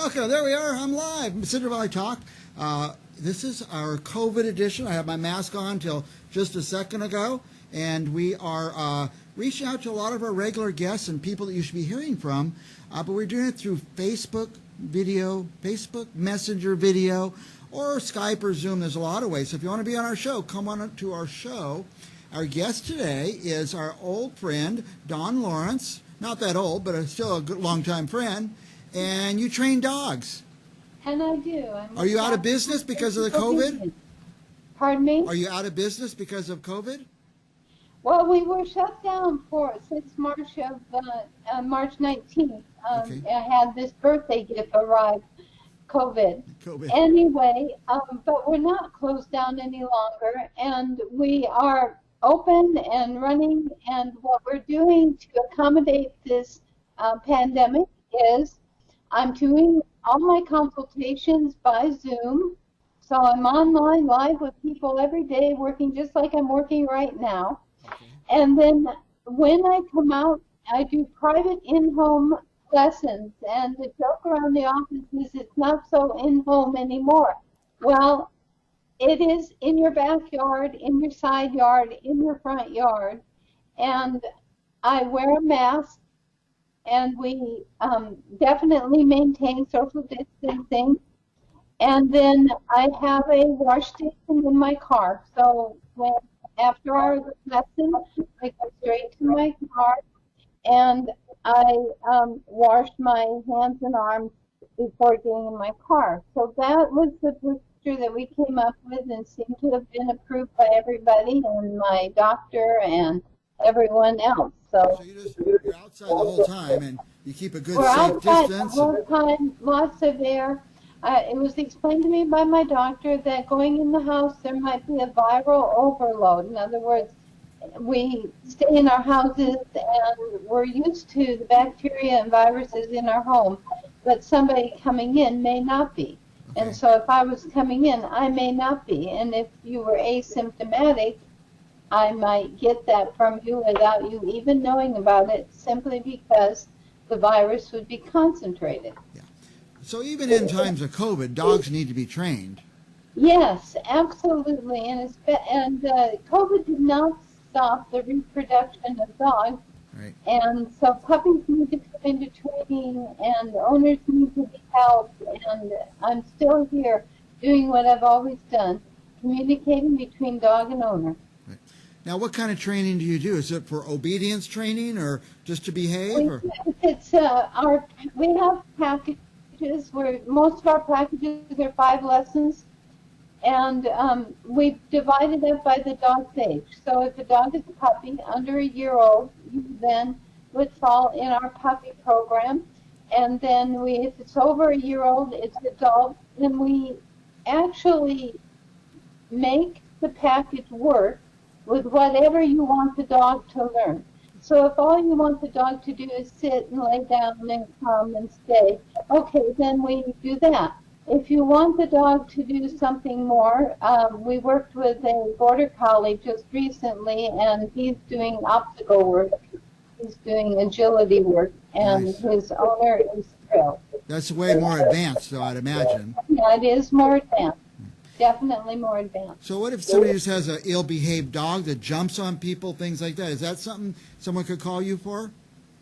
Welcome. There we are. I'm live. CentralValleyTalk. This is our COVID edition. I have my mask on till just a second ago, and we are reaching out to a lot of our regular guests and people that you should be hearing from, but we're doing it through Facebook video, Facebook Messenger video, or Skype or Zoom. There's a lot of ways. So if you want to be on our show, come on to our show. Our guest today is our old friend, Don Lawrence. Not that old, but still a good long-time friend. And you train dogs. And I do. Are you out of business because of the COVID? Pardon me? Are you out of business because of COVID? Well, we were shut down since March 19th. Okay. I had this birthday gift arrive, COVID. COVID. Anyway, but we're not closed down any longer, and we are open and running. And what we're doing to accommodate this pandemic is I'm doing all my consultations by Zoom. So I'm online live with people every day, working just like I'm working right now. Okay. And then when I come out, I do private in-home lessons. And the joke around the office is it's not so in-home anymore. Well, it is in your backyard, in your side yard, in your front yard. And I wear a mask. And we definitely maintain social distancing. And then I have a wash station in my car. So after our lesson, I go straight to my car and I wash my hands and arms before getting in my car. So that was the procedure that we came up with and seemed to have been approved by everybody and my doctor and everyone else. So you're outside the whole time and you keep a good we're safe outside distance. the whole time, lots of air. It was explained to me by my doctor that going in the house there might be a viral overload. In other words, we stay in our houses and we're used to the bacteria and viruses in our home, but somebody coming in may not be. Okay. And so if I was coming in, I may not be. And if you were asymptomatic, I might get that from you without you even knowing about it, simply because the virus would be concentrated. Yeah. So even in times of COVID, dogs need to be trained. Yes, absolutely. And COVID did not stop the reproduction of dogs. Right. And so puppies need to come into training and owners need to be helped. And I'm still here doing what I've always done, communicating between dog and owner. Right. Now, what kind of training do you do? Is it for obedience training or just to behave? We have packages where most of our packages are 5 lessons, and we've divided it by the dog's age. So if a dog is a puppy under a year old, you then would fall in our puppy program. And then if it's over a year old, it's adult. Then we actually make the package work with whatever you want the dog to learn. So if all you want the dog to do is sit and lay down and come and stay, okay, then we do that. If you want the dog to do something more, we worked with a border collie just recently, and he's doing obstacle work. He's doing agility work, and Nice. His owner is thrilled. That's way more advanced, though, I'd imagine. Yeah, it is more advanced. Definitely more advanced. So what if somebody just has an ill-behaved dog that jumps on people, things like that? Is that something someone could call you for?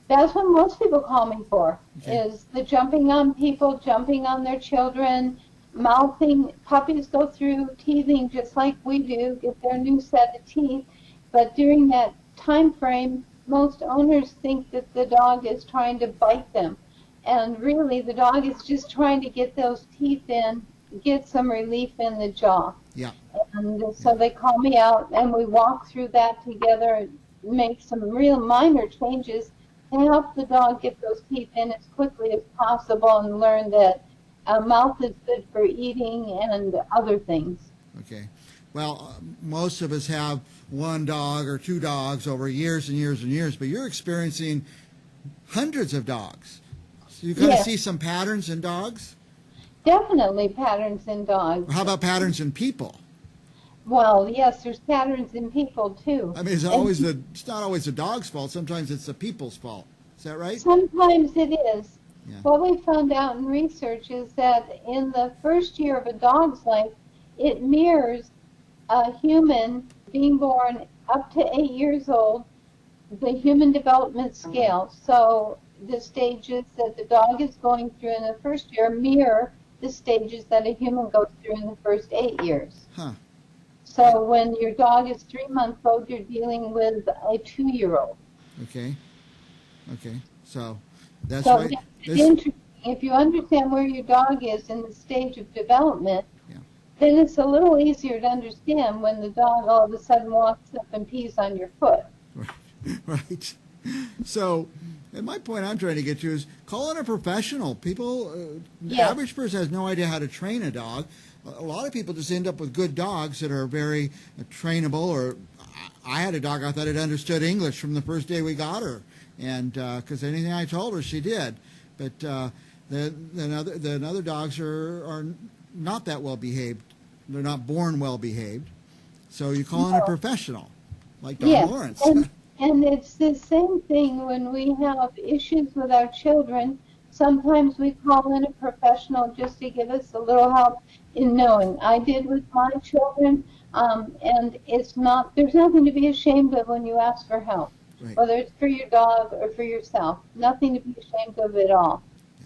That's what most people call me for, Okay. is the jumping on people, jumping on their children, mouthing. Puppies go through teething just like we do, get their new set of teeth. But during that time frame, most owners think that the dog is trying to bite them. And really, the dog is just trying to get those teeth in, get some relief in the jaw. Yeah. And so they call me out, and we walk through that together, make some real minor changes to help the dog get those teeth in as quickly as possible and learn that a mouth is good for eating and other things. Okay. Well, most of us have one dog or 2 dogs over years and years and years, but you're experiencing hundreds of dogs. So you kind of Yes. see some patterns in dogs? Definitely patterns in dogs. How about patterns in people? Well, yes, there's patterns in people too. I mean, it's not always the dog's fault. Sometimes it's the people's fault. Is that right? Sometimes it is. Yeah. What we found out in research is that in the first year of a dog's life, it mirrors a human being born up to 8 years old, the human development scale. So the stages that the dog is going through in the first year mirror the stages that a human goes through in the first 8 years. Huh. So when your dog is 3 months old, you're dealing with a 2-year-old. Okay. Okay. So that's So why it's this. interesting. If you understand where your dog is in the stage of development, Yeah. then it's a little easier to understand when the dog all of a sudden walks up and pees on your foot. Right. Right. So, and my point I'm trying to get to is call in a professional. People, the Yes. average person has no idea how to train a dog. A lot of people just end up with good dogs that are very trainable. Or I had a dog I thought it understood English from the first day we got her, and because anything I told her she did. But the other dogs are not that well behaved. They're not born well behaved. So you call in a professional, like Don Yes, Lawrence. and it's the same thing when we have issues with our children. Sometimes we call in a professional just to give us a little help in knowing. I did with my children, and there's nothing to be ashamed of when you ask for help, Right. whether it's for your dog or for yourself. Nothing to be ashamed of at all.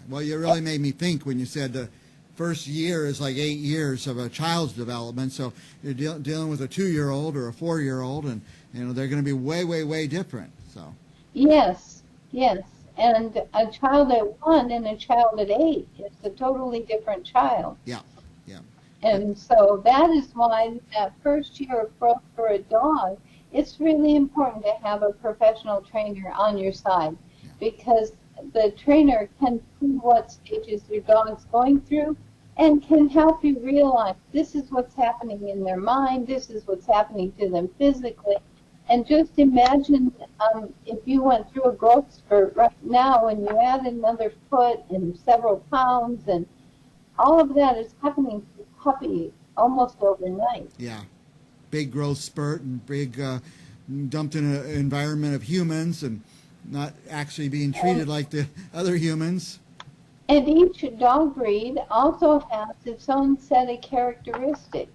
Well, you really made me think when you said the first year is like 8 years of a child's development. So you're dealing with a 2-year-old or a 4-year-old, and they're going to be way, way, way different. So Yes, yes. And a child at 1 and a child at 8 is a totally different child. yeah, yeah, And so that is why that first year of growth for a dog, it's really important to have a professional trainer on your side, because the trainer can see what stages your dog's going through and can help you realize this is what's happening in their mind, this is what's happening to them physically. And just imagine if you went through a growth spurt right now and you add another foot and several pounds, and all of that is happening to the puppy almost overnight. yeah. Big growth spurt and big dumped in an environment of humans and not actually being treated like the other humans. And each dog breed also has its own set of characteristics.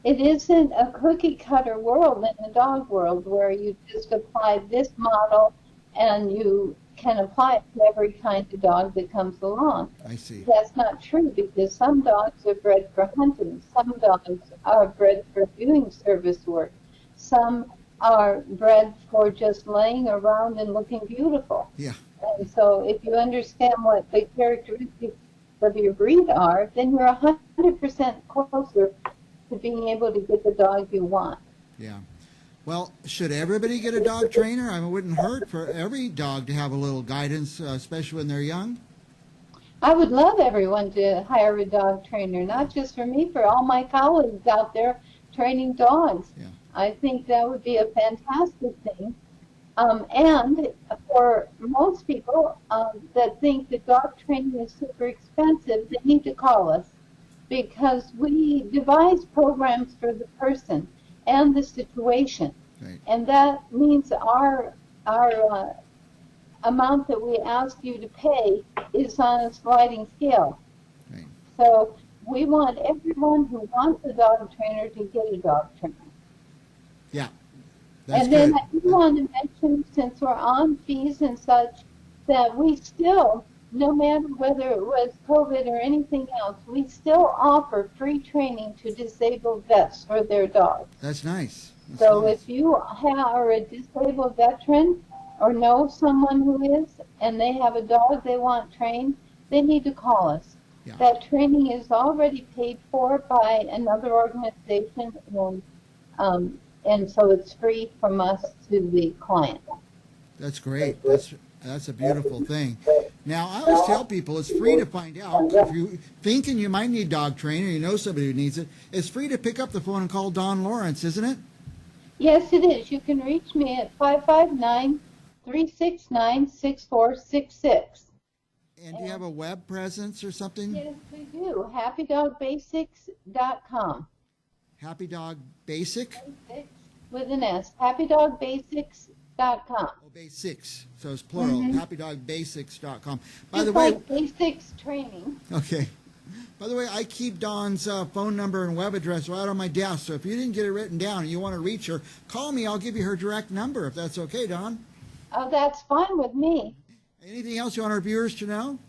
It isn't a cookie cutter world in the dog world where you just apply this model and you can apply it to every kind of dog that comes along. I see. That's not true, because some dogs are bred for hunting, some dogs are bred for doing service work, some are bred for just laying around and looking beautiful. Yeah. And so if you understand what the characteristics of your breed are, then you're 100% closer to being able to get the dog you want. Yeah. Well, should everybody get a dog trainer? I mean, it wouldn't hurt for every dog to have a little guidance, especially when they're young. I would love everyone to hire a dog trainer, not just for me, for all my colleagues out there training dogs. Yeah. I think that would be a fantastic thing. And for most people that think that dog training is super expensive, they need to call us, because we devise programs for the person and the situation. Right. And that means our amount that we ask you to pay is on a sliding scale. Right. So we want everyone who wants a dog trainer to get a dog trainer. Yeah. That's And then good. I do want to mention, since we're on fees and such, that we still, no matter whether it was COVID or anything else, we still offer free training to disabled vets for their dogs. That's nice. That's So nice. if you are a disabled veteran or know someone who is, and they have a dog they want trained, they need to call us. Yeah. That training is already paid for by another organization, and so it's free from us to the client. That's great. That's a beautiful thing. Now, I always tell people it's free to find out. If you're thinking you might need dog training, or you know somebody who needs it, it's free to pick up the phone and call Don Lawrence, isn't it? Yes, it is. You can reach me at 559-369-6466. And do you have a web presence or something? Yes, we do. HappyDogBasics.com. Happy Dog Basic? With an S. HappyDogBasics.com. .com. Oh, basics. So it's plural. HappyDogBasics.com. By Just the way, like basics training. okay. By the way, I keep Dawn's phone number and web address right on my desk. So if you didn't get it written down and you want to reach her, call me. I'll give you her direct number if that's okay, Dawn. Oh, that's fine with me. Anything else you want our viewers to know?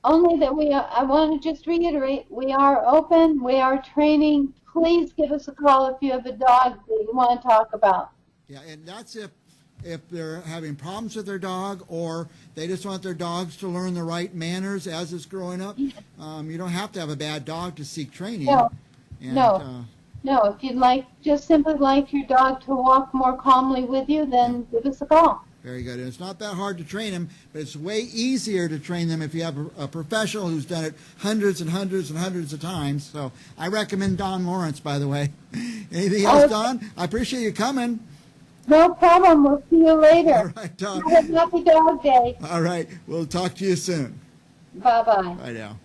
Only that I want to just reiterate, we are open, we are training. Please give us a call if you have a dog that you want to talk about. Yeah, and that's if they're having problems with their dog or they just want their dogs to learn the right manners as it's growing up. You don't have to have a bad dog to seek training. No, And, no. If you'd just simply like your dog to walk more calmly with you, then give us a call. Very good. And it's not that hard to train them, but it's way easier to train them if you have a professional who's done it hundreds and hundreds and hundreds of times. So I recommend Don Lawrence, by the way. Anything else, Don? I appreciate you coming. No problem. We'll see you later. All right, Don. Have a happy dog day. All right. We'll talk to you soon. Bye-bye. Bye now.